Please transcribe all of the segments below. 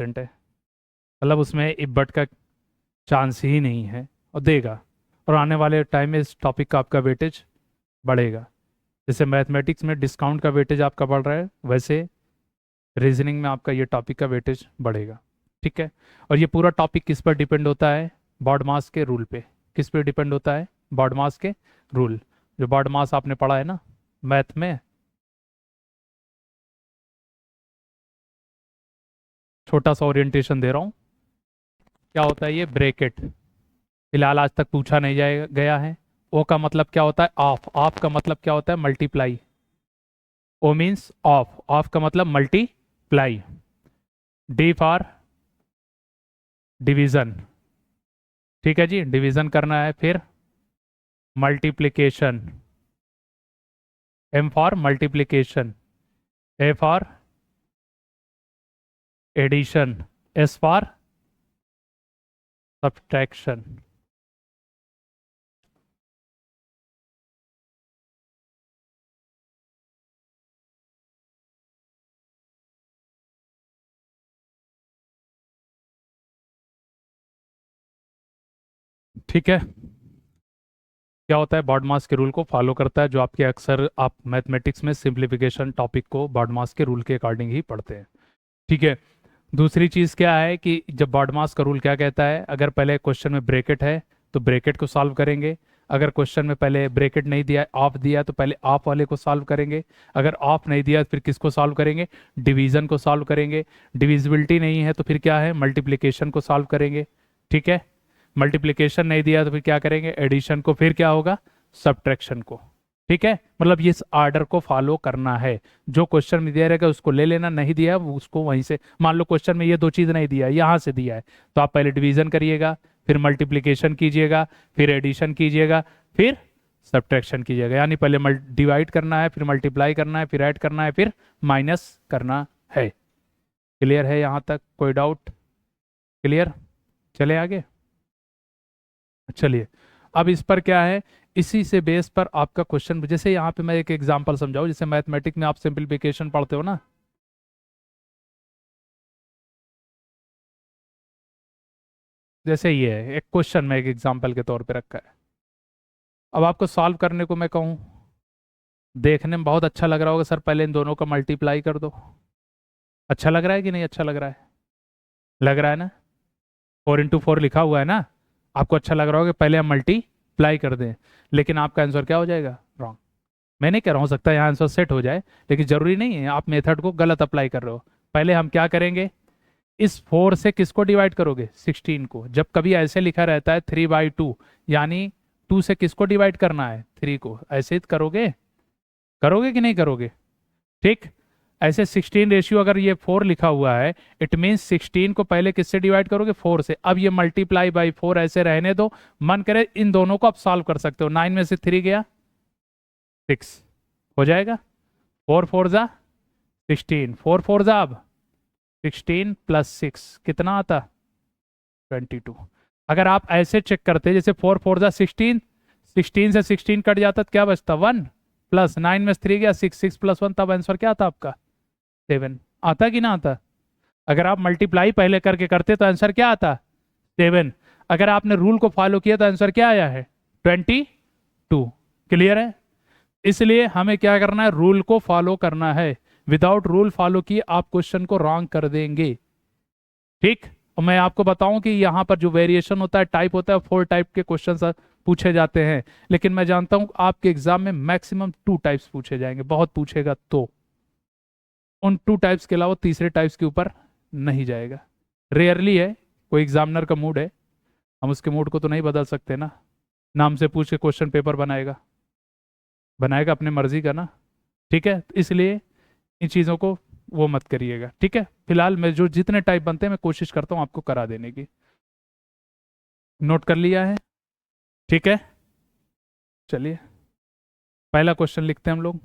Constant है, मतलब उसमें इफ बट का चांस ही नहीं है, और देगा। और आने वाले टाइम में इस टॉपिक का आपका वेटेज बढ़ेगा। जैसे मैथमेटिक्स में डिस्काउंट का वेटेज आपका बढ़ रहा है, वैसे रीजनिंग में आपका ये टॉपिक का वेटेज बढ़ेगा। ठीक है। और ये पूरा टॉपिक किस पर डिपेंड होता है? बॉड मास के रूल पे। किस पे डिपेंड होता है? बॉड मास के रूल। जो बॉड मास आपने पढ़ा है ना मैथ में, छोटा सा ओरिएंटेशन दे रहा हूँ। क्या होता है ये? ब्रैकेट। फिलहाल आज तक पूछा नहीं जाए गया है। ओ का मतलब क्या होता है? ऑफ। ऑफ का मतलब क्या होता है? Multiply. O means of. Of का मतलब मल्टीप्लाई। D for division. ठीक है जी, डिवीजन करना है। फिर multiplication. M for multiplication. A for addition. S for subtraction. ठीक है। क्या होता है? बॉड मास के रूल को फॉलो करता है, जो आपके अक्सर आप मैथमेटिक्स में सिंप्लीफिकेशन टॉपिक को बॉड मास के रूल के अकॉर्डिंग ही पढ़ते हैं। ठीक है। दूसरी चीज़ क्या है कि जब बॉड मास का रूल क्या कहता है, अगर पहले क्वेश्चन में ब्रैकेट है तो ब्रैकेट को सॉल्व करेंगे। अगर क्वेश्चन में पहले ब्रैकेट नहीं दिया, ऑफ दिया, तो पहले ऑफ वाले को सॉल्व करेंगे। अगर ऑफ नहीं दिया तो फिर किसको सॉल्व करेंगे? डिवीजन को सॉल्व करेंगे। डिविजिबिलिटी नहीं है तो फिर क्या है? मल्टीप्लिकेशन को सॉल्व करेंगे। ठीक है। मल्टीप्लिकेशन नहीं दिया तो फिर क्या करेंगे? एडिशन को। फिर क्या होगा? सब्ट्रैक्शन को। ठीक है। मतलब ये इस आर्डर को फॉलो करना है। जो क्वेश्चन में दिया रहेगा उसको ले लेना, नहीं दिया है वो उसको वहीं से। मान लो क्वेश्चन में ये दो चीज नहीं दिया है, यहाँ से दिया है, तो आप पहले डिवीजन करिएगा, फिर मल्टीप्लिकेशन कीजिएगा, फिर एडिशन कीजिएगा, फिर सब्ट्रैक्शन कीजिएगा। यानी पहले डिवाइड करना है, फिर मल्टीप्लाई करना है, फिर ऐड करना है, फिर माइनस करना है। क्लियर है यहाँ तक? कोई डाउट? क्लियर? चले आगे। चलिए। अब इस पर क्या है, इसी से बेस पर आपका क्वेश्चन, जैसे यहाँ पे मैं एक एग्जांपल समझाऊं। जैसे मैथमेटिक्स में आप सिंपलीफिकेशन पढ़ते हो ना, जैसे ये है एक क्वेश्चन में एक एग्जांपल के तौर पे रखा है। अब आपको सॉल्व करने को मैं कहूँ, देखने में बहुत अच्छा लग रहा होगा, सर पहले इन दोनों का मल्टीप्लाई कर दो। अच्छा लग रहा है कि नहीं अच्छा लग रहा है? लग रहा है ना? 4 into 4 लिखा हुआ है ना, आपको अच्छा लग रहा होगा पहले हम मल्टीप्लाई कर दें। लेकिन आपका आंसर क्या हो जाएगा? रॉन्ग। मैं नहीं कह रहा, हो सकता है यहाँ आंसर सेट हो जाए, लेकिन जरूरी नहीं है, आप मेथड को गलत अप्लाई कर रहे हो। पहले हम क्या करेंगे, इस 4 से किसको डिवाइड करोगे? 16 को। जब कभी ऐसे लिखा रहता है 3/2, यानी 2 से किसको डिवाइड करना है? 3 को। ऐसे ही करोगे? करोगे कि नहीं करोगे? ठीक। ऐसे 16 रेशियो अगर ये 4 लिखा हुआ है, इट मीन्स 16 को पहले किससे डिवाइड करोगे? 4 से। अब ये मल्टीप्लाई बाई 4 ऐसे रहने दो। मन करे इन दोनों को आप सॉल्व कर सकते हो। 9 में से 3 गया, 6 हो जाएगा। 4 4 जा 16, 4 4 जा अब 16 + 6 कितना आता? 22। अगर आप ऐसे चेक करते जैसे 4 4 जा 16, 16 से 16 कट जाता तो क्या बचता? 1, प्लस 9 में से 3 गया 6, 6 + 1, तब आंसर क्या आता आपका? 7। आता कि ना आता? अगर आप मल्टीप्लाई पहले करके करते तो आंसर क्या आता? 7। अगर आपने रूल को फॉलो किया तो आंसर क्या आया है? 22। क्लियर है? इसलिए हमें क्या करना है? रूल को फॉलो करना है। विदाउट रूल फॉलो किए आप क्वेश्चन को रॉन्ग कर देंगे। ठीक। और मैं आपको बताऊं कि यहाँ पर जो वेरिएशन होता है, टाइप होता है, 4 टाइप के क्वेश्चन पूछे जाते हैं। लेकिन मैं जानता हूं आपके एग्जाम में मैक्सिमम 2 टाइप्स पूछे जाएंगे, बहुत पूछेगा तो। उन 2 टाइप्स के अलावा तीसरे टाइप्स के ऊपर नहीं जाएगा। रेयरली है, कोई एग्जामिनर का मूड है, हम उसके मूड को तो नहीं बदल सकते ना। नाम से पूछ के क्वेश्चन पेपर बनाएगा, बनाएगा अपने मर्जी का ना। ठीक है, इसलिए इन चीज़ों को वो मत करिएगा। ठीक है। फिलहाल मैं जो जितने टाइप बनते हैं मैं कोशिश करता हूँ आपको करा देने की। नोट कर लिया है? ठीक है। चलिए, पहला क्वेश्चन लिखते हैं हम लोग।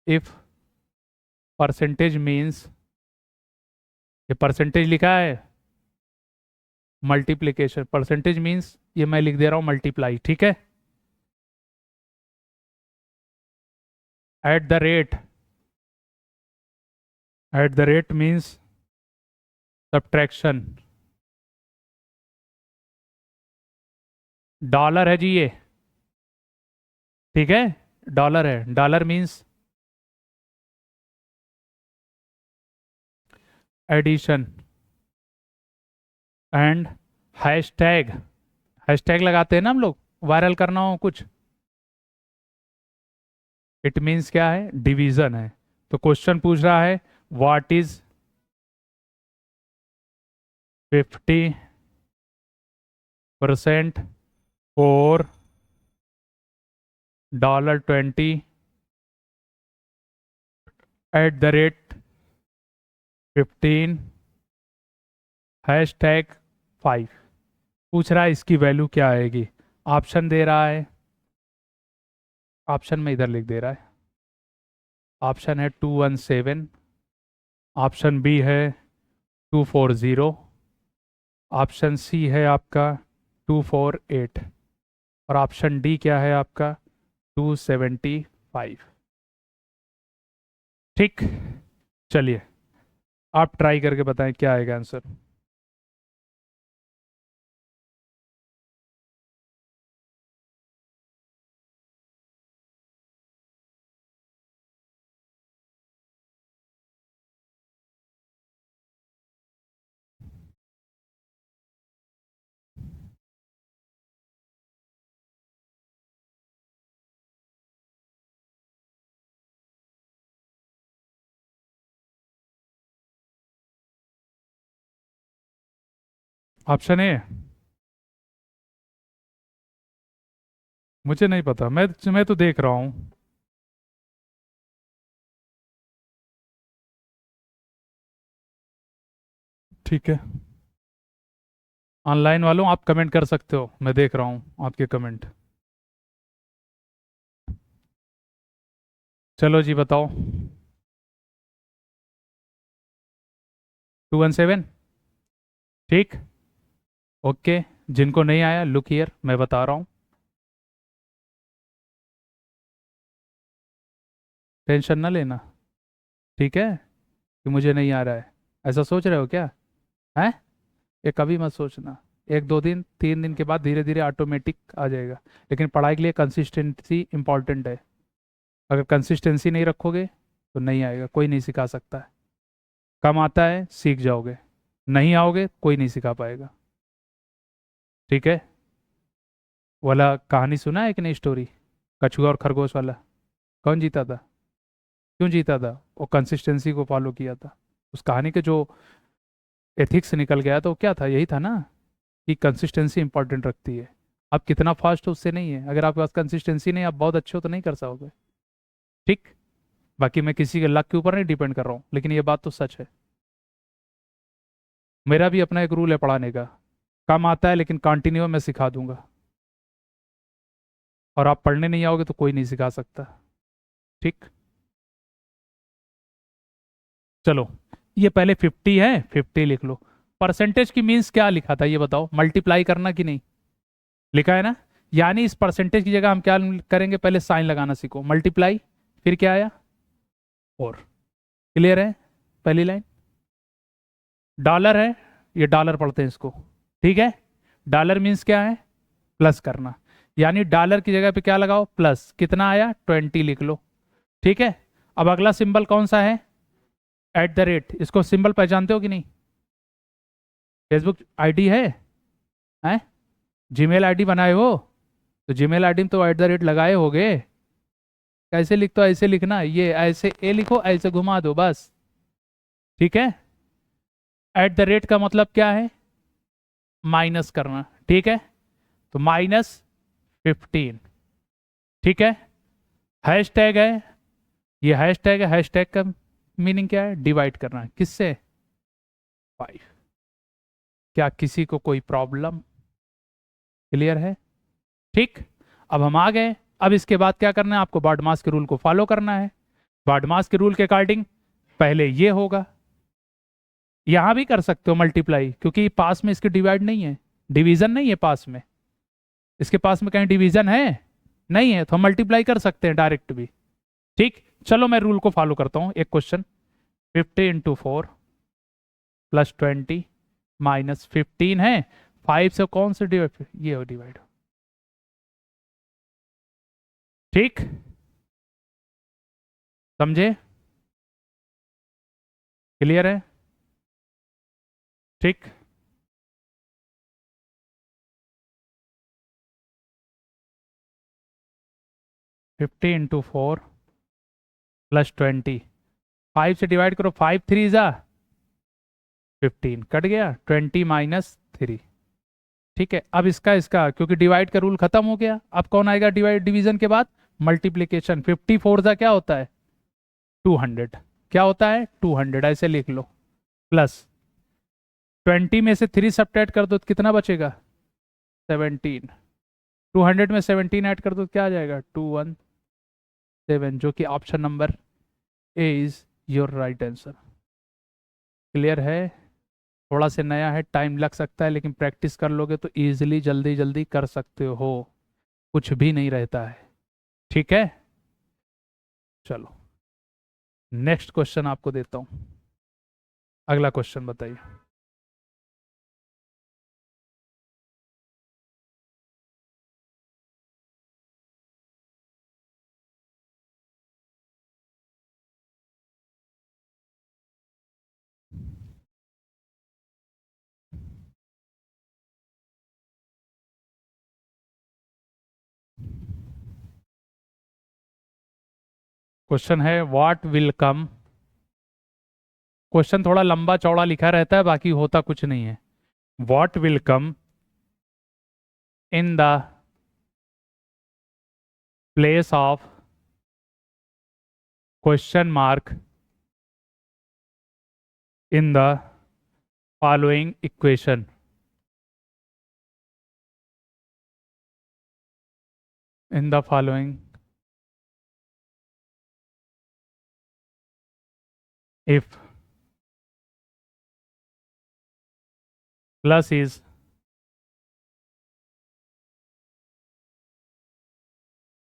इफ परसेंटेज मीन्स, ये परसेंटेज लिखा है, मल्टीप्लिकेशन। परसेंटेज मीन्स ये मैं लिख दे रहा हूँ मल्टीप्लाई। ठीक है। At the rate, at the rate means subtraction. Dollar है जी ये, ठीक है, डॉलर है, dollar means addition. And hashtag, hashtag लगाते हैं ना हम लोग, वायरल करना हो कुछ, इट मीन्स क्या है, डिवीजन है। तो क्वेश्चन पूछ रहा है व्हाट इज 50% और $20 एट द रेट 15 हैशटैग 5। पूछ रहा है इसकी वैल्यू क्या आएगी। ऑप्शन दे रहा है, ऑप्शन में इधर लिख दे रहा है, ऑप्शन है 217, ऑप्शन बी है 240, ऑप्शन सी है आपका 248 और ऑप्शन डी क्या है आपका 275। ठीक, चलिए आप ट्राई करके बताएं क्या आएगा आंसर। ऑप्शन ए, मुझे नहीं पता, मैं तो देख रहा हूँ। ठीक है, ऑनलाइन वालों आप कमेंट कर सकते हो, मैं देख रहा हूँ आपके कमेंट। चलो जी बताओ। 217, ठीक, ओके। जिनको नहीं आया लुक हियर, मैं बता रहा हूँ, टेंशन ना लेना, ठीक है, कि मुझे नहीं आ रहा है, ऐसा सोच रहे हो क्या है। ये कभी मत सोचना, एक दो दिन 3 दिन के बाद धीरे धीरे ऑटोमेटिक आ जाएगा। लेकिन पढ़ाई के लिए कंसिस्टेंसी इंपॉर्टेंट है, अगर कंसिस्टेंसी नहीं रखोगे तो नहीं आएगा, कोई नहीं सिखा सकता है। कम आता है सीख जाओगे, नहीं आओगे कोई नहीं सिखा पाएगा, ठीक है। वाला कहानी सुना है कि नहीं, स्टोरी, कछुआ और खरगोश वाला, कौन जीता था, क्यों जीता था, वो कंसिस्टेंसी को फॉलो किया था। उस कहानी के जो एथिक्स निकल गया तो क्या था, यही था ना, कि कंसिस्टेंसी इंपॉर्टेंट रखती है। आप कितना फास्ट हो उससे नहीं है, अगर आपके पास कंसिस्टेंसी नहीं, आप बहुत अच्छे हो तो नहीं कर पाओगे, ठीक। बाकी मैं किसी के लक के ऊपर नहीं डिपेंड कर रहा हूँ, लेकिन ये बात तो सच है। मेरा भी अपना एक रूल है पढ़ाने का, कम आता है लेकिन कंटिन्यू मैं सिखा दूंगा, और आप पढ़ने नहीं आओगे तो कोई नहीं सिखा सकता, ठीक। चलो, ये पहले 50 है, 50 लिख लो। परसेंटेज की मीन्स क्या लिखा था ये बताओ, मल्टीप्लाई करना कि नहीं, लिखा है ना। यानी इस परसेंटेज की जगह हम क्या करेंगे, पहले साइन लगाना सीखो, मल्टीप्लाई, फिर क्या आया और। क्लियर है पहली लाइन। डॉलर है, ये डॉलर पढ़ते हैं इसको, ठीक है। डॉलर मीन्स क्या है, प्लस करना, यानी डॉलर की जगह पे क्या लगाओ, प्लस, कितना आया 20 लिख लो, ठीक है। अब अगला सिंबल कौन सा है, एट द रेट, इसको सिंबल पहचानते हो कि नहीं, फेसबुक आईडी है जीमेल आईडी बनाए हो, तो जीमेल आईडी में तो एट द रेट लगाए होगे। कैसे लिखते हो, ऐसे लिखना, ये ऐसे ए लिखो, ऐसे घुमा दो बस, ठीक है। एट द रेट का मतलब क्या है, माइनस करना, ठीक है। तो -15, ठीक है। हैशटैग है, ये हैशटैग है, हैशटैग का मीनिंग क्या है, डिवाइड करना, किससे, 5। क्या किसी को कोई प्रॉब्लम, क्लियर है, ठीक। अब हम आ गए, अब इसके बाद क्या करना है, आपको बार्डमास के रूल को फॉलो करना है। बार्डमास के रूल के अकॉर्डिंग पहले ये होगा, यहां भी कर सकते हो मल्टीप्लाई, क्योंकि पास में इसके डिवाइड नहीं है, डिवीजन नहीं है पास में, इसके पास में कहीं डिवीजन है नहीं है, तो हम मल्टीप्लाई कर सकते हैं डायरेक्ट भी, ठीक। चलो मैं रूल को फॉलो करता हूँ। एक क्वेश्चन, 50 × 4 + 20 - 15 है। 5 से कौन से डिवाइड, ये हो डिवाइड, ठीक, समझे, क्लियर है, ठीक। फिफ्टी इंटू 4 + 20, 5 से डिवाइड करो, 5 3 ज़ा 15, कट गया, 20 - 3, ठीक है। अब इसका इसका क्योंकि डिवाइड का रूल खत्म हो गया, अब कौन आएगा डिवाइड डिवीजन के बाद, मल्टीप्लीकेशन। 54 क्या होता है, 200, क्या होता है 200, ऐसे लिख लो, प्लस 20 में से 3 सब्ट्रैक्ट कर दो तो कितना बचेगा, 17। 200 में 17 ऐड कर दो तो क्या आ जाएगा, 217, जो कि option number A is your right answer. Clear है, थोड़ा सा नया है, टाइम लग सकता है, लेकिन प्रैक्टिस कर लोगे तो इजीली जल्दी जल्दी कर सकते हो, कुछ भी नहीं रहता है, ठीक है। चलो नेक्स्ट क्वेश्चन आपको देता हूं, अगला क्वेश्चन बताइए। क्वेश्चन है व्हाट विल कम, क्वेश्चन थोड़ा लंबा चौड़ा लिखा रहता है, बाकी होता कुछ नहीं है। What will come in the place of question mark in the following equation, in the following if plus is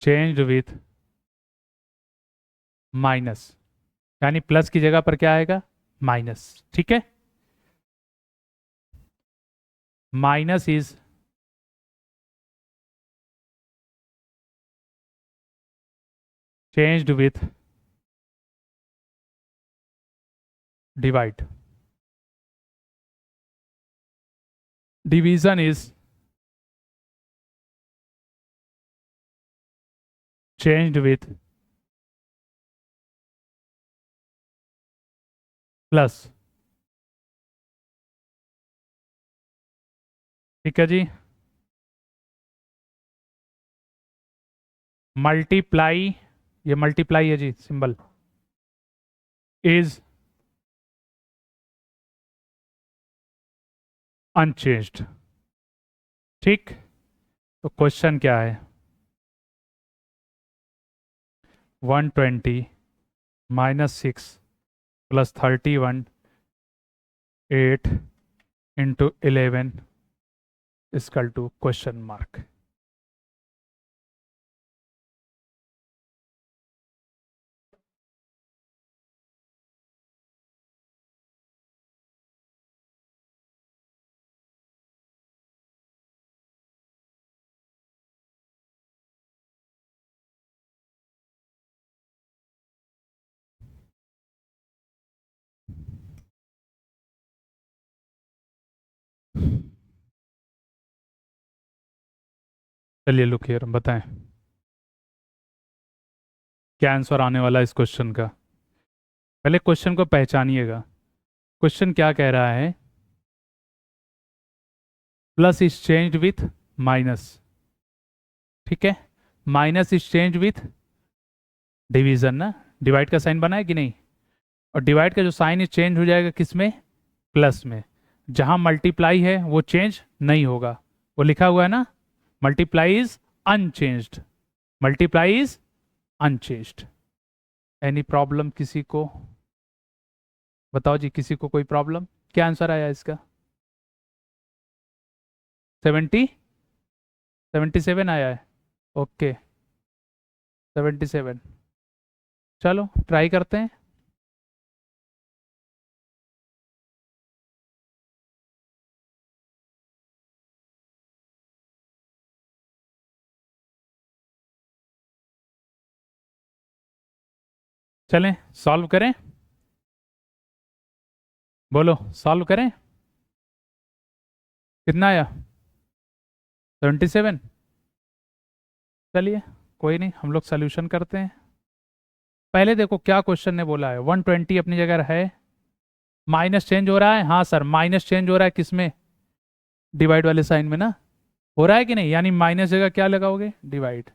changed with minus, यानी प्लस की जगह पर क्या आएगा, माइनस, ठीक है। Minus is changed with divide, division is changed with plus, ठीक है जी। मल्टीप्लाई, ये मल्टीप्लाई है जी सिंबल, इज अनचेंज्ड, ठीक। तो क्वेश्चन क्या है, 120 - 6 + 31 8 × 11 इक्वल टू क्वेश्चन मार्क। चलिए लुक हियर, बताएं क्या आंसर आने वाला है इस क्वेश्चन का। पहले क्वेश्चन को पहचानिएगा, क्वेश्चन क्या कह रहा है, plus is changed with minus, ठीक है। Minus is change with division ना, डिवाइड का साइन बना है कि नहीं, और डिवाइड का जो साइन इज चेंज हो जाएगा किस में, प्लस में। जहां मल्टीप्लाई है वो चेंज नहीं होगा, वो लिखा हुआ है ना, multiply is unchanged, multiply is unchanged. Any problem किसी को, बताओ जी, किसी को कोई प्रॉब्लम, क्या आंसर आया इसका, 70 77 आया है, ओके 77। चलो ट्राई करते हैं। चलें सॉल्व करें। बोलो सॉल्व करें। कितना आया? 77। चलिए कोई नहीं, हम लोग सोल्यूशन करते हैं। पहले देखो क्या क्वेश्चन ने बोला है। 120 अपनी जगह है, माइनस चेंज हो रहा है। हाँ सर, माइनस चेंज हो रहा है किसमें? डिवाइड वाले साइन में ना। हो रहा है कि नहीं? यानी माइनस जगह क्या लगाओगे? डिवाइड।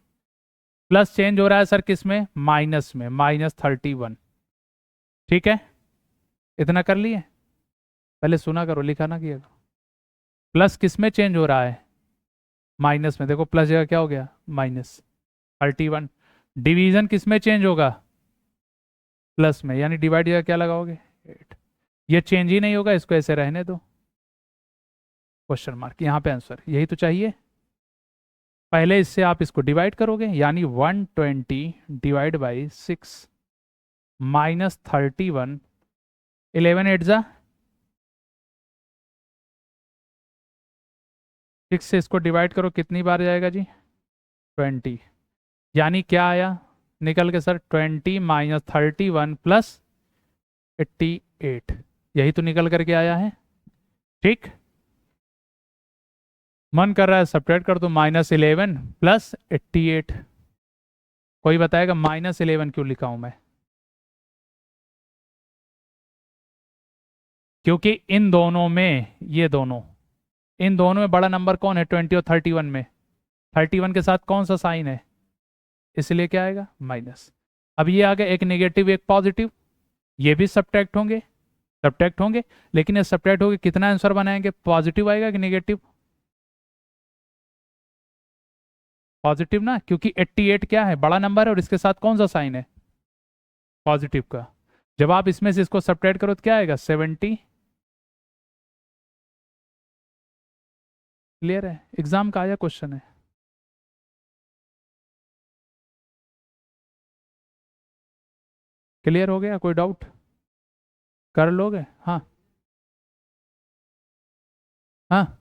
प्लस चेंज हो रहा है सर किसमें? माइनस में, -31। ठीक है, इतना कर लिए। पहले सुना करो, लिखा ना किया करो। प्लस किसमें चेंज हो रहा है? माइनस में। देखो प्लस जगह क्या हो गया? -31। डिवीजन किसमें चेंज होगा? प्लस में, यानी डिवाइड जगह क्या लगाओगे? 8। ये चेंज ही नहीं होगा, इसको ऐसे रहने दो। क्वेश्चन मार्क यहाँ पे आंसर, यही तो चाहिए। पहले इससे आप इसको डिवाइड करोगे, यानी 120 डिवाइड बाई 6 -31। 11 8 जा 6 से इसको डिवाइड करो, कितनी बार जाएगा जी? 20। यानी क्या आया निकल के सर? 20 -31 प्लस 88। यही तो निकल करके आया है। ठीक, मन कर रहा है सब्ट्रैक्ट कर दो, -11 प्लस 88। कोई बताएगा -11 क्यों लिखा हूं मैं? क्योंकि इन दोनों में, ये दोनों, इन दोनों में बड़ा नंबर कौन है? 20 और 31 में। 31 के साथ कौन सा साइन है? इसलिए क्या आएगा? माइनस। अब ये आ गया, एक नेगेटिव एक पॉजिटिव, ये भी सब्ट्रैक्ट होंगे। सब्ट्रैक्ट होंगे, लेकिन ये सब्ट्रैक्ट होके कितना आंसर बनाएंगे? पॉजिटिव आएगा कि नेगेटिव? पॉजिटिव ना, क्योंकि 88 क्या है? बड़ा नंबर है, और इसके साथ कौन सा साइन है? पॉजिटिव का। जब आप इसमें से इसको सब्ट्रैक्ट करो तो क्या आएगा? 70। क्लियर है? एग्जाम का आया क्वेश्चन है। क्लियर हो गया? कोई डाउट? कर लोगे? हाँ। हाँ,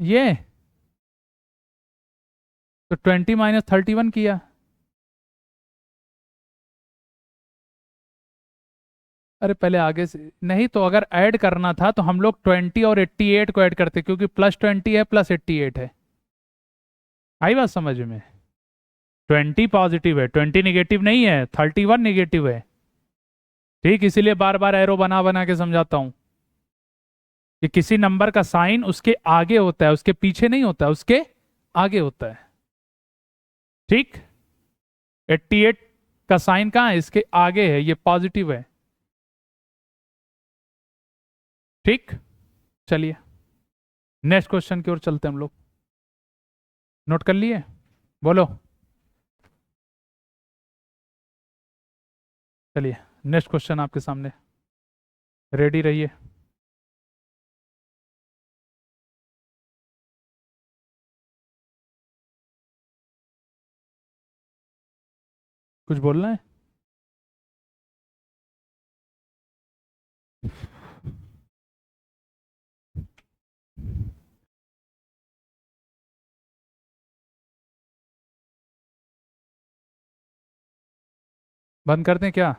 ये तो 20 -31 किया। अरे पहले आगे से नहीं, तो अगर ऐड करना था तो हम लोग 20 और 88 को ऐड करते, क्योंकि +20 है प्लस 88 है। आई बात समझ में? 20 पॉजिटिव है, 20 निगेटिव नहीं है, 31 निगेटिव है। ठीक, इसीलिए बार बार एरो बना बना के समझाता हूं कि किसी नंबर का साइन उसके आगे होता है, उसके पीछे नहीं होता है, उसके आगे होता है। ठीक, 88 का साइन कहाँ है? इसके आगे है, ये पॉजिटिव है। ठीक, चलिए नेक्स्ट क्वेश्चन की ओर चलते हैं हम लोग। नोट कर लिए? बोलो। चलिए नेक्स्ट क्वेश्चन आपके सामने, रेडी रहिए। कुछ बोलना है? बंद कर दें क्या?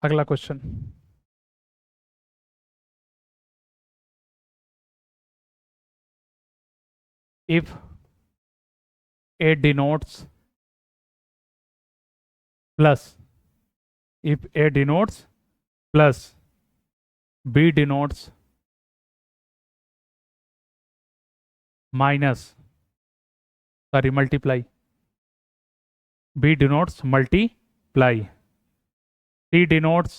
अगला question. If A denotes plus, if A denotes plus B denotes minus, sorry multiply, B denotes multiply, C denotes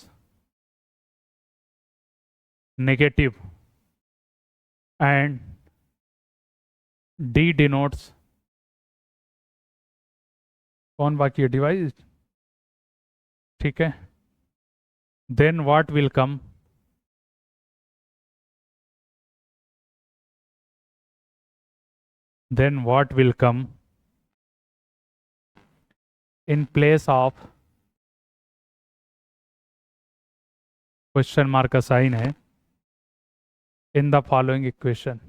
negative, and D denotes, कौन बाकी है, डिवाइस, ठीक है। Then what will come, then what will come in place of, question mark का sign है, in the following equation.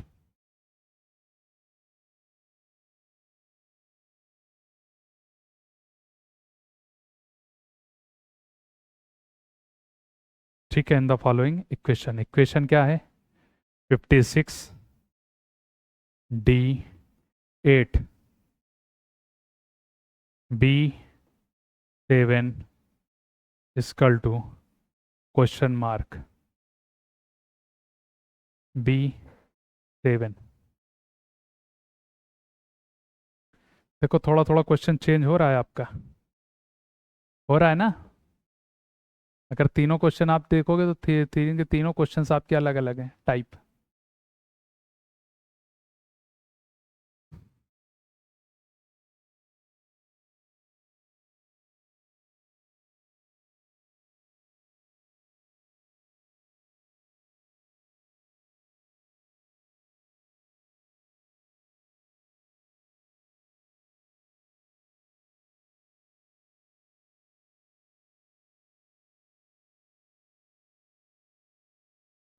ठीक है, in the following equation, equation क्या है, 56 D 8 B 7 equal to question mark B 7। देखो थोड़ा थोड़ा क्वेश्चन चेंज हो रहा है आपका, हो रहा है ना। अगर तीनों क्वेश्चन आप देखोगे तो तीन के तीनों क्वेश्चंस आपके अलग अलग हैं टाइप।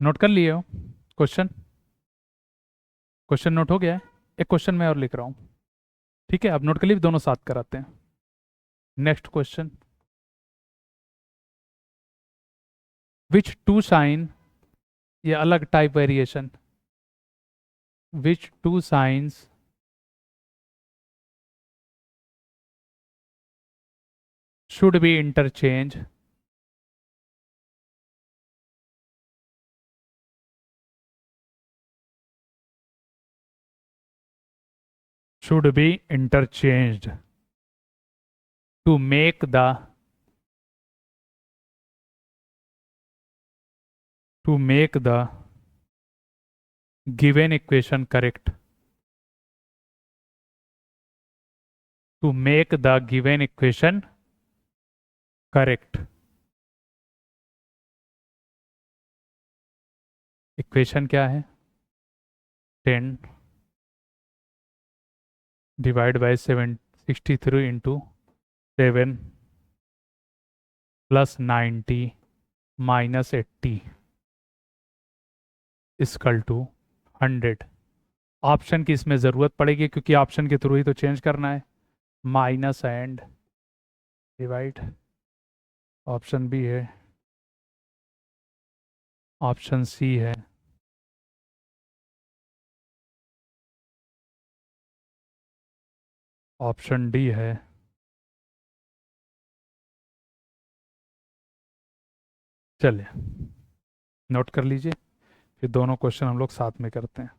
नोट कर लिए हो क्वेश्चन, क्वेश्चन नोट हो गया है। एक क्वेश्चन मैं और लिख रहा हूँ, ठीक है। अब नोट कर लिए, दोनों साथ कराते हैं। Next question, which two sign, ये अलग type variation, which two signs should be interchanged, should be interchanged to make the, to make the given equation correct, to make the given equation correct। Equation क्या है, 10 divide by 63 into 7 plus 90 minus 80 equal to 100। Option की इसमें ज़रूरत पड़ेगी क्योंकि option के through ही तो change करना है। Minus and divide, option B है, ऑप्शन सी है, ऑप्शन डी है। चलिए नोट कर लीजिए, फिर दोनों क्वेश्चन हम लोग साथ में करते हैं।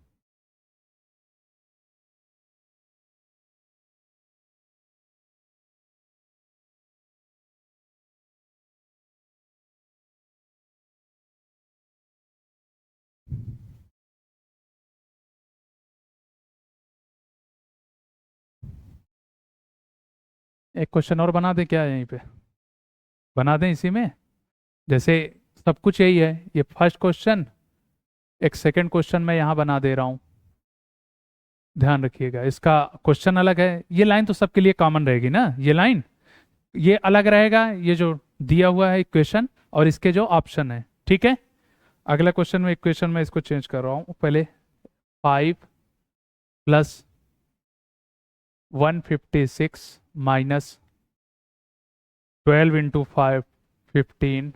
एक क्वेश्चन और बना दें क्या यहीं पे, बना दें इसी में, जैसे सब कुछ यही है। ये फर्स्ट क्वेश्चन, एक सेकंड क्वेश्चन मैं यहाँ बना दे रहा हूँ, ध्यान रखिएगा। इसका क्वेश्चन अलग है, ये लाइन तो सबके लिए कॉमन रहेगी ना, ये लाइन, ये अलग रहेगा, ये जो दिया हुआ है इक्वेशन और इसके जो ऑप्शन है, ठीक है। अगला क्वेश्चन में इक्वेशन में इसको चेंज कर रहा हूँ पहले। 5 plus 156 minus 12 into 5 15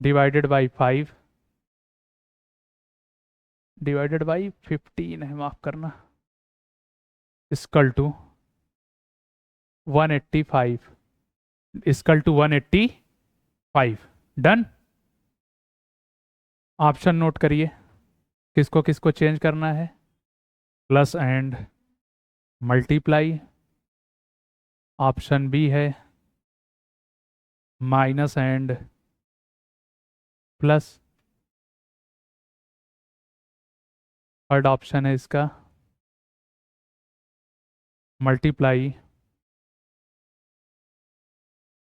divided by 5 divided by 15 है, माफ करना, equal to 185, equal to 185। Done. Option note करिए, किसको किसको चेंज करना है, plus and multiply, option B है minus and plus, third option है इसका मल्टीप्लाई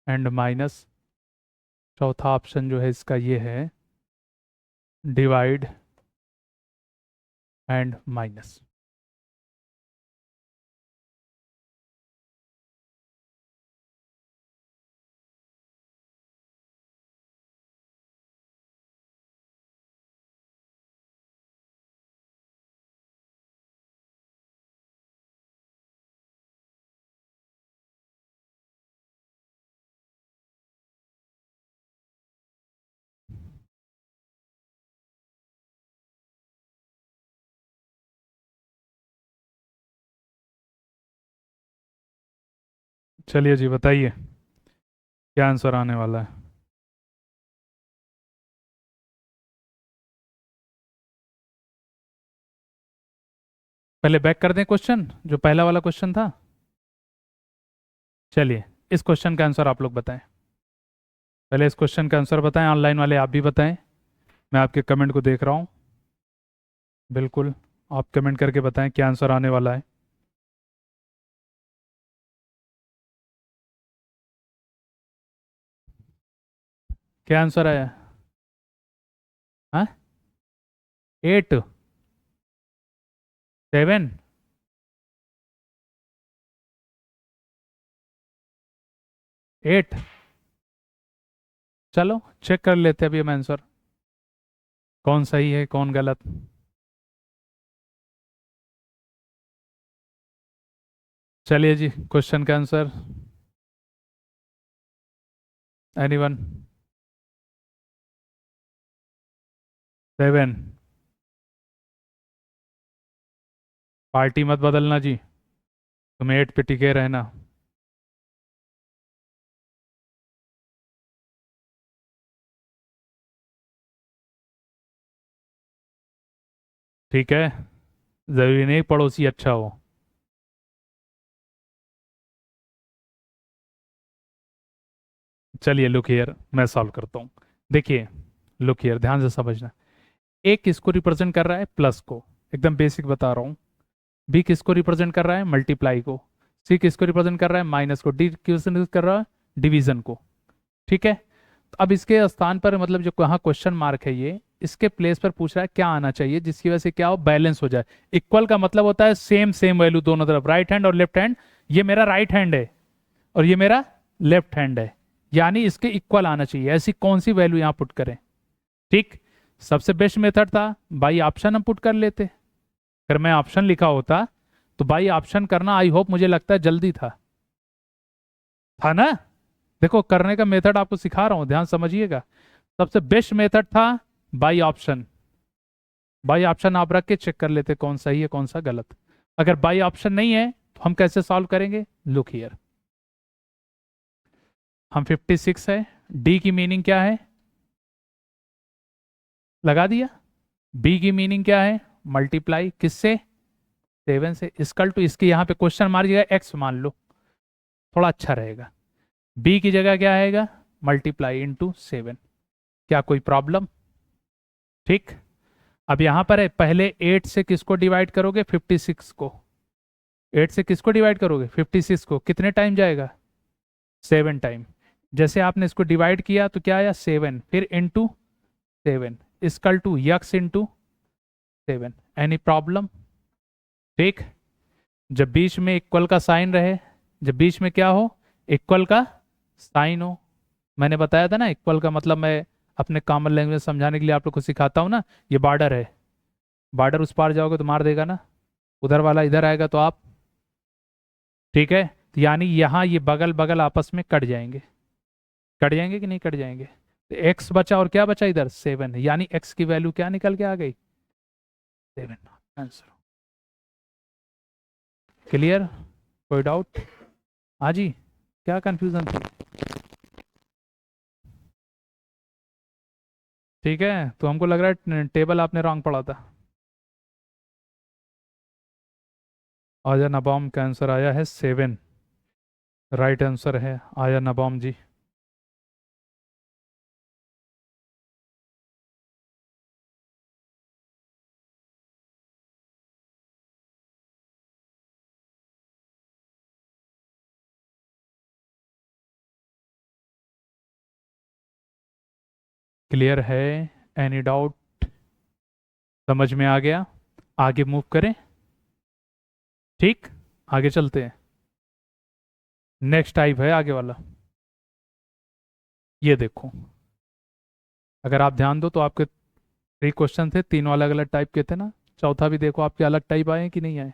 एंड माइनस, चौथा ऑप्शन जो है इसका ये है डिवाइड एंड माइनस। चलिए जी बताइए क्या आंसर आने वाला है। पहले बैक कर दें क्वेश्चन, जो पहला वाला क्वेश्चन था। चलिए इस क्वेश्चन का आंसर आप लोग बताएं। पहले इस क्वेश्चन का आंसर बताएं, ऑनलाइन वाले आप भी बताएं। मैं आपके कमेंट को देख रहा हूँ। बिल्कुल, आप कमेंट करके बताएं क्या आंसर आने वाला है। क्या आंसर आया? हाँ, 8, 7, 8। चलो चेक कर लेते हैं अभी हम आंसर, कौन सही है कौन गलत। चलिए जी क्वेश्चन का आंसर, एनीवन? 7। पार्टी मत बदलना जी, तुम्हें 8 पे टिके रहना। ठीक है, जरूरी नहीं पड़ोसी अच्छा हो। चलिए लुक हियर, मैं सॉल्व करता हूँ। देखिए, लुक हियर ध्यान से समझना। ए किसको रिप्रेजेंट कर रहा है? प्लस को, एकदम बेसिक बता रहा हूँ। बी किसको रिप्रेजेंट कर रहा है? मल्टीप्लाई को। सी किसको रिप्रेजेंट कर रहा है? माइनस को। डी किसको कर रहा है? डिवीजन को। ठीक है, तो अब इसके स्थान पर मतलब जो कहाँ क्वेश्चन मार्क है ये, इसके प्लेस पर पूछ रहा है क्या आना चाहिए जिसकी वजह से क्या हो, बैलेंस हो जाए। इक्वल का मतलब होता है सेम सेम वैल्यू दोनों तरफ, राइट हैंड और लेफ्ट हैंड। ये मेरा राइट हैंड है और ये मेरा लेफ्ट हैंड है, यानी इसके इक्वल आना चाहिए। ऐसी कौन सी वैल्यू यहां पुट करें? ठीक, सबसे बेस्ट मेथड था बाई ऑप्शन हम पुट कर लेते। अगर मैं ऑप्शन लिखा होता तो बाई ऑप्शन करना आई होप मुझे लगता है जल्दी था ना? देखो करने का मेथड आपको सिखा रहा हूं, ध्यान समझिएगा। सबसे बेस्ट मेथड था बाई ऑप्शन। बाई ऑप्शन आप रख के चेक कर लेते कौन सही है कौन सा गलत। अगर बाई ऑप्शन नहीं है तो हम कैसे सॉल्व करेंगे? लुक हियर, हम 56 है, डी की मीनिंग क्या है? लगा दिया। बी की मीनिंग क्या है? मल्टीप्लाई किससे? 7 से। इसकल टू इसके यहाँ पे क्वेश्चन मार जगह एक्स मान लो, थोड़ा अच्छा रहेगा। बी की जगह क्या आएगा? Multiply into 7। क्या कोई प्रॉब्लम? ठीक, अब यहां पर है पहले 8 से किसको डिवाइड करोगे? 56 को। 8 से किसको डिवाइड करोगे? 56 को। कितने टाइम जाएगा? 7 टाइम। जैसे आपने इसको डिवाइड किया तो क्या आया? 7, फिर into 7, is equal to x into 7। Any problem? ठीक, जब बीच में इक्वल का साइन रहे, जब बीच में क्या हो? इक्वल का साइन हो। मैंने बताया था ना इक्वल का मतलब, मैं अपने कॉमन लैंग्वेज समझाने के लिए आप लोग को सिखाता हूँ ना। ये बॉर्डर है, बॉर्डर उस पार जाओगे तो मार देगा ना, उधर वाला इधर आएगा तो आप। ठीक है, तो यानी यहाँ ये बगल बगल आपस में कट जाएंगे। कट जाएंगे कि नहीं कट जाएंगे? तो एक्स बचा और क्या बचा इधर? 7, यानी एक्स की वैल्यू क्या निकल के आ गई? 7। Answer clear? कोई डाउट? हाँ जी, क्या कंफ्यूजन थी? ठीक है, तो हमको लग रहा है टेबल आपने रॉन्ग पढ़ा था। आया नबाम का आंसर आया है 7, राइट आंसर है आया नबाम जी। क्लियर है? Any doubt? समझ में आ गया? आगे मूव करें? ठीक, आगे चलते हैं। नेक्स्ट टाइप है आगे वाला, ये देखो। अगर आप ध्यान दो तो आपके 3 क्वेश्चन थे, तीनों अलग अलग टाइप के थे ना। चौथा भी देखो आपके अलग टाइप आए हैं कि नहीं आए।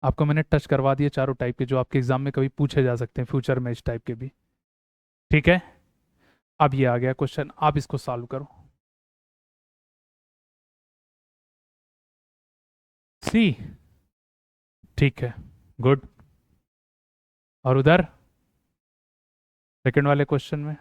आपको मैंने टच करवा दिए चारों टाइप के जो आपके एग्जाम में कभी पूछे जा सकते हैं फ्यूचर में, इस टाइप के भी। ठीक है, अब ये आ गया क्वेश्चन, आप इसको सॉल्व करो। सी, ठीक है, गुड। और उधर सेकंड वाले क्वेश्चन में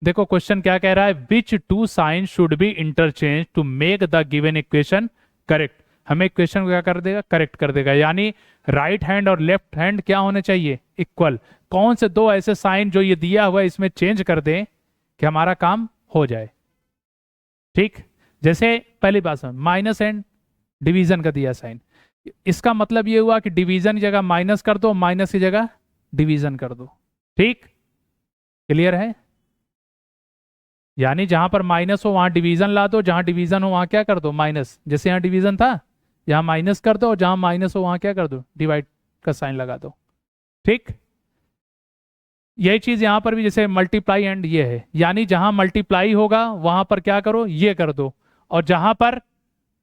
देखो क्वेश्चन क्या कह रहा है, which two sign should be interchange to make the given equation correct. हमें इक्वेशन को क्या कर देगा, करेक्ट कर देगा। यानी राइट हैंड और लेफ्ट हैंड क्या होने चाहिए, इक्वल। कौन से दो ऐसे साइन जो ये दिया हुआ है इसमें चेंज कर दें कि हमारा काम हो जाए। ठीक, जैसे पहली बात समझ, माइनस एंड डिवीजन का दिया साइन, इसका मतलब ये हुआ कि डिवीजन की जगह माइनस कर दो, माइनस की जगह डिवीजन कर दो। ठीक, क्लियर है? यानी जहां पर माइनस हो वहां डिवीजन ला दो, जहां डिवीजन हो वहां क्या कर दो, माइनस। जैसे यहाँ डिवीजन था, यहाँ माइनस कर दो, और जहां माइनस हो वहां क्या कर दो, डिवाइड का साइन लगा दो। ठीक, यही चीज यहां पर भी, जैसे मल्टीप्लाई एंड ये है, यानी जहां मल्टीप्लाई होगा वहां पर क्या करो, ये कर दो, और जहां पर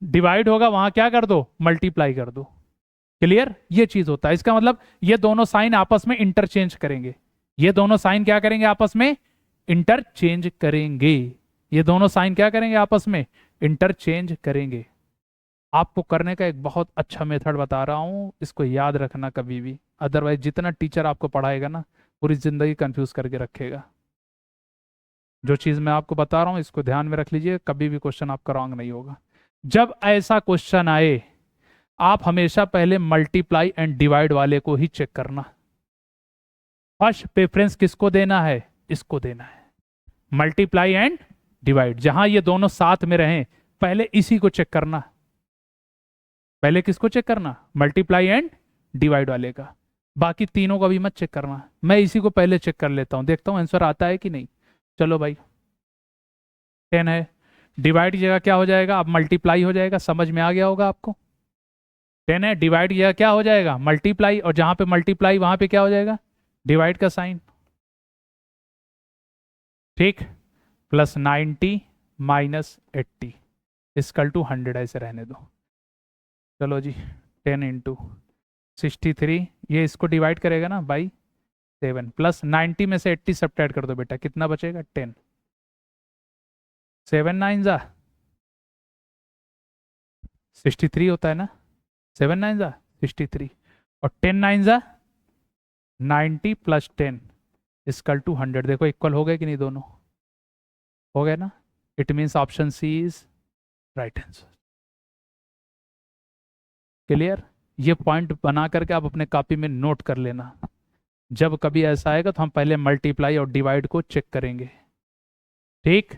डिवाइड होगा वहां क्या कर दो, मल्टीप्लाई कर दो। क्लियर? ये चीज होता है, इसका मतलब ये दोनों साइन आपस में इंटरचेंज करेंगे। ये दोनों साइन क्या करेंगे, आपस में इंटरचेंज करेंगे। ये दोनों साइन क्या करेंगे, आपस में इंटरचेंज करेंगे। आपको करने का एक बहुत अच्छा मेथड बता रहा हूं, इसको याद रखना कभी भी, अदरवाइज जितना टीचर आपको पढ़ाएगा ना पूरी जिंदगी कंफ्यूज करके रखेगा। जो चीज मैं आपको बता रहा हूं इसको ध्यान में रख लीजिए, कभी भी क्वेश्चन आपका रॉन्ग नहीं होगा। जब ऐसा क्वेश्चन आए आप हमेशा पहले मल्टीप्लाई एंड डिवाइड वाले को ही चेक करना। फर्स्ट प्रेफरेंस किसको देना है, इसको देना है, मल्टीप्लाई एंड डिवाइड। जहां ये दोनों साथ में रहें पहले इसी को चेक करना। पहले किसको चेक करना, मल्टीप्लाई एंड डिवाइड वाले का। बाकी तीनों का भी मत चेक करना, मैं इसी को पहले चेक कर लेता हूं, देखता हूं आंसर आता है कि नहीं। चलो भाई, 10 है, डिवाइड की जगह क्या हो जाएगा, अब मल्टीप्लाई हो जाएगा। समझ में आ गया होगा आपको। 10 है, डिवाइड की जगह क्या हो जाएगा, मल्टीप्लाई, और जहां पे मल्टीप्लाई वहां पे क्या हो जाएगा, डिवाइड का साइन। ठीक, प्लस 90 माइनस 80 इक्वल टू 100, ऐसे रहने दो। चलो जी, 10 × 63, ये इसको डिवाइड करेगा ना बाई 7, प्लस 90 में से 80 सब्ट्रैक्ट कर दो बेटा, कितना बचेगा, 10। 7 9 जा 63 होता है ना, 7 9 जा 63, और 10 9 जा 90 प्लस 10 इक्वल टू 100। देखो इक्वल हो गए कि नहीं, दोनों हो गए ना। It means option C is right answer. Clear? ये पॉइंट बना करके आप अपने कॉपी में नोट कर लेना, जब कभी ऐसा आएगा तो हम पहले मल्टीप्लाई और डिवाइड को चेक करेंगे। ठीक,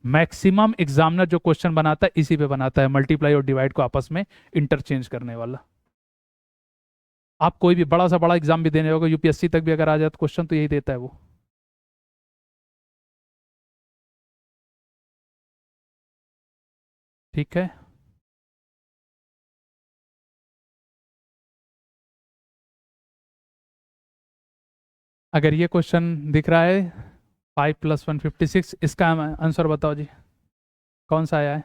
मैक्सिमम एग्जामिनर जो क्वेश्चन बनाता है इसी पे बनाता है, मल्टीप्लाई और डिवाइड को आपस में इंटरचेंज करने वाला। आप कोई भी बड़ा सा बड़ा एग्जाम भी देने होगा, यूपीएससी तक भी अगर आ जाए तो क्वेश्चन तो यही देता है वो। ठीक है, अगर ये क्वेश्चन दिख रहा है 5 + 1 56, इसका आंसर बताओ जी, कौन सा आया है।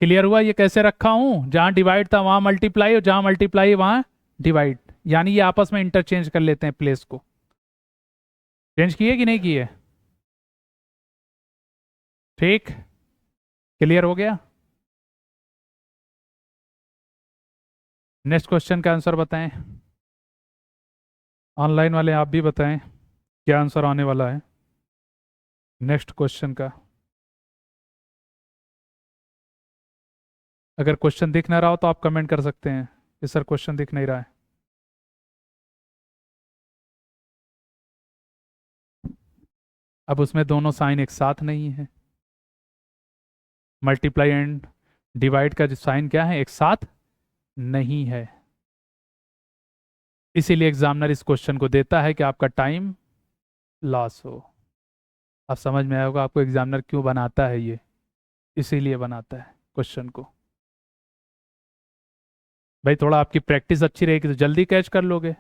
क्लियर हुआ ये कैसे रखा हूं, जहां डिवाइड था वहां मल्टीप्लाई, और जहां मल्टीप्लाई वहां डिवाइड, यानी ये आपस में इंटरचेंज कर लेते हैं प्लेस को। चेंज किए कि नहीं किए? ठीक, क्लियर हो गया। नेक्स्ट क्वेश्चन का आंसर बताएं, ऑनलाइन वाले आप भी बताएं क्या आंसर आने वाला है नेक्स्ट क्वेश्चन का। अगर क्वेश्चन दिख ना रहा हो तो आप कमेंट कर सकते हैं कि सर क्वेश्चन दिख नहीं रहा है। अब उसमें दोनों साइन एक साथ नहीं है, मल्टीप्लाई एंड डिवाइड का साइन क्या है, एक साथ नहीं है। इसीलिए एग्जामिनर इस क्वेश्चन को देता है कि आपका टाइम लॉस हो। आप समझ में आया होगा आपको एग्जामिनर क्यों बनाता है ये, इसीलिए बनाता है क्वेश्चन को। भाई थोड़ा आपकी प्रैक्टिस अच्छी रहेगी तो जल्दी कैच कर लोगे,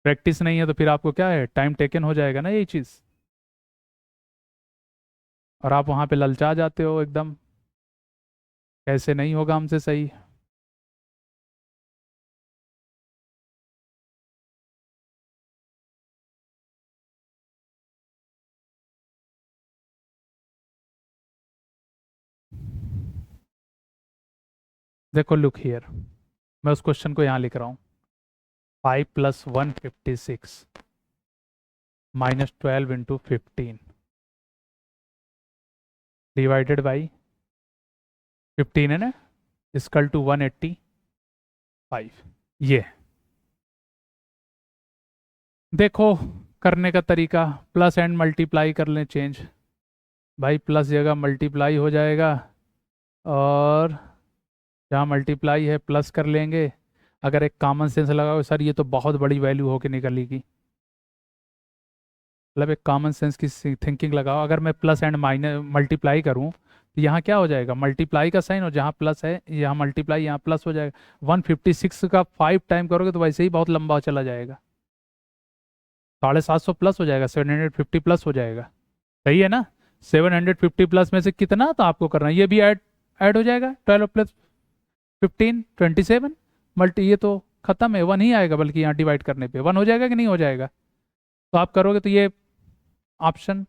प्रैक्टिस नहीं है तो फिर आपको क्या है, टाइम टेकन हो जाएगा ना यही चीज़, और आप वहाँ पे ललचा जाते हो एकदम, कैसे नहीं होगा हमसे सही। देखो लुक हियर, मैं उस क्वेश्चन को यहाँ लिख रहा हूँ। 5 + 156 -12 × 15 डिवाइडेड बाई 15 है ना, इक्वल टू 185। ये देखो करने का तरीका, प्लस एंड मल्टीप्लाई कर लें चेंज। भाई प्लस जगह मल्टीप्लाई हो जाएगा, और जहाँ मल्टीप्लाई है प्लस कर लेंगे। अगर एक कॉमन सेंस लगाओ सर ये तो बहुत बड़ी वैल्यू होके निकलेगी, मतलब एक कॉमन सेंस की थिंकिंग लगाओ। अगर मैं प्लस एंड माइनस मल्टीप्लाई करूँ तो यहाँ क्या हो जाएगा, मल्टीप्लाई का साइन, और जहाँ प्लस है यहाँ मल्टीप्लाई, यहाँ प्लस हो जाएगा। 156 का 5 टाइम करोगे तो वैसे ही बहुत लंबा चला जाएगा, 750 प्लस हो जाएगा, 750 प्लस हो जाएगा। सही है ना, 750 प्लस में से कितना तो आपको करना है, ये भी ऐड ऐड हो जाएगा। 12 + 15 27 मल्टी, ये तो खत्म है, 1 ही आएगा, बल्कि यहाँ डिवाइड करने पे 1 हो जाएगा कि नहीं हो जाएगा। तो आप करोगे तो ये ऑप्शन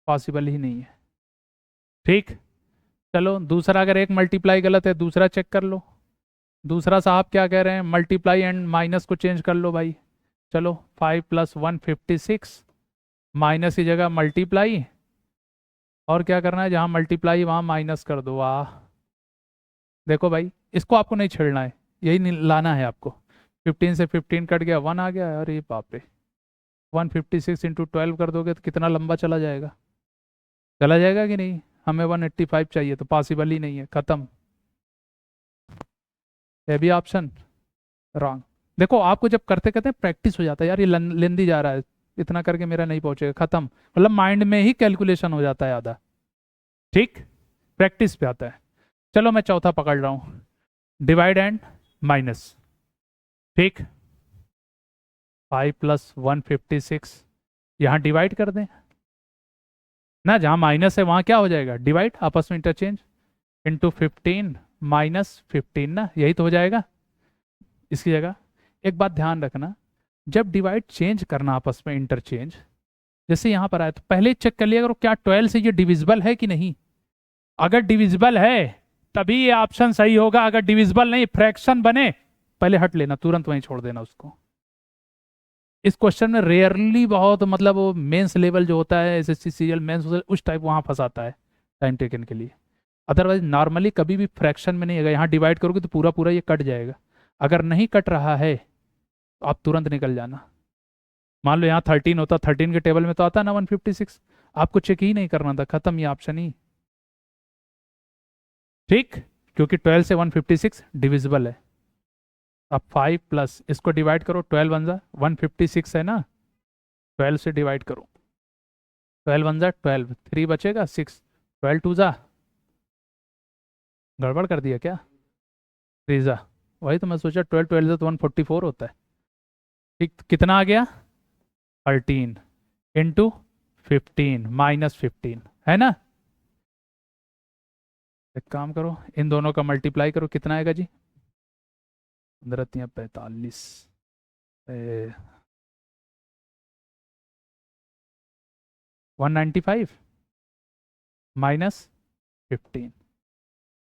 पॉसिबल ही नहीं है। ठीक, चलो दूसरा, अगर एक मल्टीप्लाई गलत है दूसरा चेक कर लो। दूसरा साहब क्या कह रहे हैं, मल्टीप्लाई एंड माइनस को चेंज कर लो भाई। चलो 5 + 156 माइनस की जगह मल्टीप्लाई, और क्या करना है, जहाँ मल्टीप्लाई वहाँ माइनस कर दो। वाह, देखो भाई इसको आपको नहीं छेड़ना है, यही लाना है आपको। 15 से 15 कट गया, 1 आ गया, अरे बाप रे। 156 × 12 कर दोगे तो कितना लंबा चला जाएगा, चला जाएगा कि नहीं। हमें 185 चाहिए, तो पॉसिबल ही नहीं है, खत्म। ये भी ऑप्शन रॉन्ग। देखो आपको जब करते करते प्रैक्टिस हो जाता है, यार ये लेंदी जा रहा है, इतना करके मेरा नहीं पहुंचेगा, खत्म, मतलब माइंड में ही कैलकुलेशन हो जाता है आधा। ठीक, प्रैक्टिस पे आता है। चलो मैं चौथा पकड़ रहा हूँ, डिवाइड एंड माइनस। ठीक, 5 + 156, यहाँ डिवाइड कर दें ना, जहाँ माइनस है वहाँ क्या हो जाएगा, डिवाइड, आपस में इंटरचेंज, इंटू 15 - 15 ना, यही तो हो जाएगा। इसकी जगह एक बात ध्यान रखना, जब डिवाइड चेंज करना आपस में इंटरचेंज, जैसे यहाँ पर आए तो पहले चेक कर लिया करो क्या 12 से ये डिविजिबल है कि नहीं। अगर डिविजिबल है तभी ये ऑप्शन सही होगा, अगर डिविजिबल नहीं, फ्रैक्शन बने, पहले हट लेना, तुरंत वहीं छोड़ देना उसको। इस क्वेश्चन में रेयरली बहुत, मतलब वो मेंस लेवल जो होता है, एसएससी सीरियल मेंस, उस टाइप वहाँ फंसाता है टाइम टेकन के लिए। अदरवाइज नॉर्मली कभी भी फ्रैक्शन में नहीं, अगर यहाँ डिवाइड करोगे तो पूरा पूरा ये कट जाएगा। अगर नहीं कट रहा है तो आप तुरंत निकल जाना। मान लो यहाँ 13 होता, 13 के टेबल में तो आता ना 156, आपको चेक ही नहीं करना था, खत्म ये ऑप्शन ही। ठीक, क्योंकि 12 से 156 डिविजिबल है। अब 5 प्लस इसको डिवाइड करो, 12 वन जा 156 है ना, 12 से डिवाइड करो, 12 वन जा 12, 3 बचेगा 6, 12 टू जा, गड़बड़ कर दिया क्या, 3 जा, वही तो मैं सोचा 12 12 जा तो 144 होता है। ठीक, तो कितना आ गया, 13 × 15 - 15 है ना। एक काम करो, इन दोनों का मल्टीप्लाई करो, कितना आएगा जी, 15 × 45, 195 -15,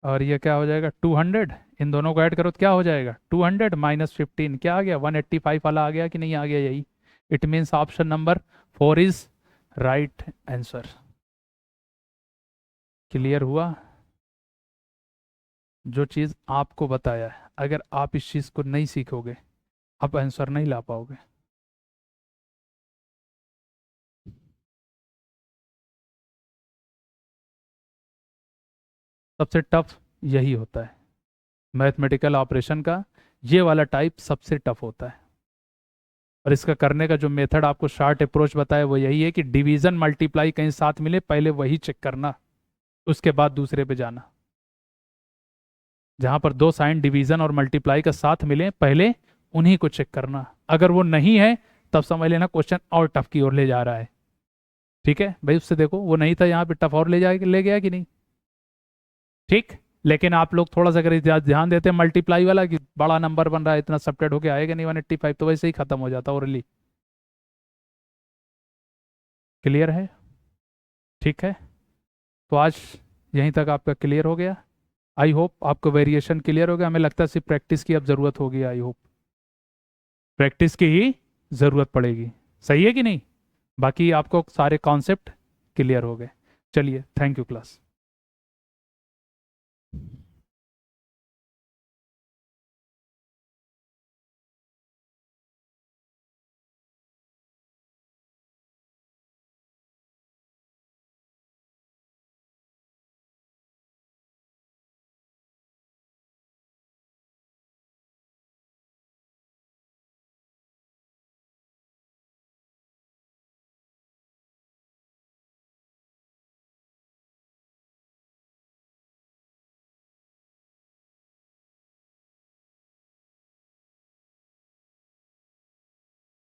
और ये क्या हो जाएगा 200। इन दोनों को ऐड करो तो क्या हो जाएगा, 200 -15 क्या आ गया, 185 वाला आ गया कि नहीं आ गया, यही। It means option number 4 is right answer. Clear हुआ, जो चीज़ आपको बताया है, अगर आप इस चीज़ को नहीं सीखोगे आप आंसर नहीं ला पाओगे। सबसे टफ यही होता है मैथमेटिकल ऑपरेशन का, ये वाला टाइप सबसे टफ होता है। और इसका करने का जो मेथड आपको शॉर्ट अप्रोच बताया वो यही है कि डिवीजन मल्टीप्लाई कहीं साथ मिले पहले वही चेक करना, उसके बाद दूसरे पे जाना। जहां पर दो साइन डिवीजन और मल्टीप्लाई का साथ मिले पहले उन्हीं को चेक करना, अगर वो नहीं है तब समझ लेना क्वेश्चन और टफ की ओर ले जा रहा है। ठीक है भाई, उससे देखो वो नहीं था यहाँ पे टफ और ले गया कि नहीं। ठीक। लेकिन आप लोग थोड़ा सा अगर ध्यान देते हैं मल्टीप्लाई वाला कि बड़ा नंबर बन रहा है इतना सबट्रैक्ट होके आएगा नहीं 185, तो वैसे ही खत्म हो जाता ओरली। क्लियर है? ठीक है, तो आज यहीं तक आपका क्लियर हो गया। आई होप आपको वेरिएशन क्लियर हो गया। हमें लगता है सिर्फ प्रैक्टिस की अब ज़रूरत होगी। आई होप प्रैक्टिस की ही ज़रूरत पड़ेगी। सही है कि नहीं? बाकी आपको सारे कॉन्सेप्ट क्लियर हो गए। चलिए, थैंक यू क्लास।